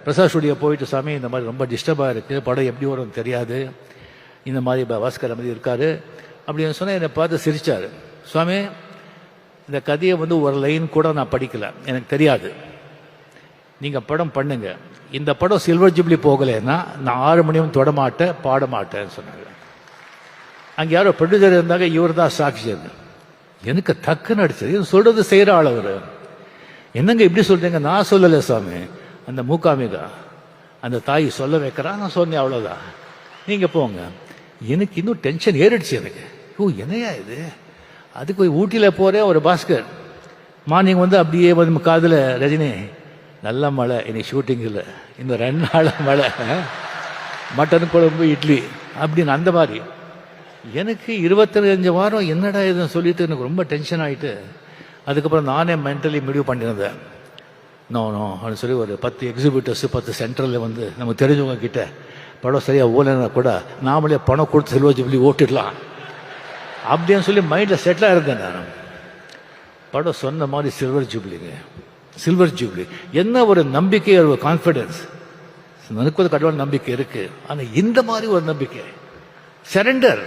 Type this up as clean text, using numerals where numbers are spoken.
Prasad studio போயிட்டு, சாமி இந்த மாதிரி ரொம்ப டிஸ்டர்பாக இருக்குது, படம் எப்படி வரும் தெரியாது, இந்த மாதிரி பாஸ்கர் மாதிரி இருக்காரு அப்படின்னு சொன்னால் என்னை பார்த்து சிரிச்சார். சுவாமி, இந்த கதையை ஒரு லைன் கூட நான் படிக்கல, எனக்கு தெரியாது, நீங்கள் படம் பண்ணுங்க. இந்த படம் சில்வர் ஜூப்ளி போகலைன்னா நான் 6 மணியும் தொடமாட்டேன், பாட மாட்டேன்னு சொன்னாங்க. அங்கே யாரோ ப்ரொடியூசர் இருந்தாங்க, இவர் தான் சாட்சி. எனக்கு டக்குன்னு அடிச்சது. சொல்றது செய்கிற ஆள் அவர். என்னங்க இப்படி சொல்றீங்க? நான் சொல்லலை சாமி, அந்த மூகாமிகா அந்த தாய் சொல்ல வைக்கிறான், நான் சொன்னேன், அவ்வளோதான், நீங்கள் போங்க. எனக்கு இன்னும் டென்ஷன் ஏறிடுச்சு எனக்கு. என்னையா இது? அதுக்கு போய் ஊட்டியில் போகிறேன், ஒரு பாஸ்கர் மார்னிங் அப்படியே காதில், ரஜினி நல்ல மழை, இன்னைக்கு ஷூட்டிங் இல்லை, இன்னும் 2 நாள் மழை, மட்டன் குழம்பு இட்லி அப்படின்னு. அந்த மாதிரி எனக்கு 25 வாரம் என்னடா இதுன்னு சொல்லிட்டு எனக்கு ரொம்ப டென்ஷன் ஆகிட்டு, அதுக்கப்புறம் நானே மென்டலி முடிவு பண்ணியிருந்தேன். நோ அப்படின்னு சொல்லி ஒரு 10 எக்ஸிபிட்டர்ஸ் 10 சென்டரில் நமக்கு தெரிஞ்சவங்க கிட்ட படம் சரியாக ஓலைன்னா கூட நாமளே பணம் கொடுத்து சில்வர் ஜூப்ளி ஓட்டிடலாம் அப்படின்னு சொல்லி மைண்டில் செட்டிலாக இருந்தேன் நான். படம் சொன்ன மாதிரி சில்வர் ஜூப்ளி என்ன ஒரு நம்பிக்கை, ஒரு கான்ஃபிடன்ஸ். எனக்கு கடவுள் நம்பிக்கை இருக்கு, ஆனால் இந்த மாதிரி ஒரு நம்பிக்கை, சரண்டர்.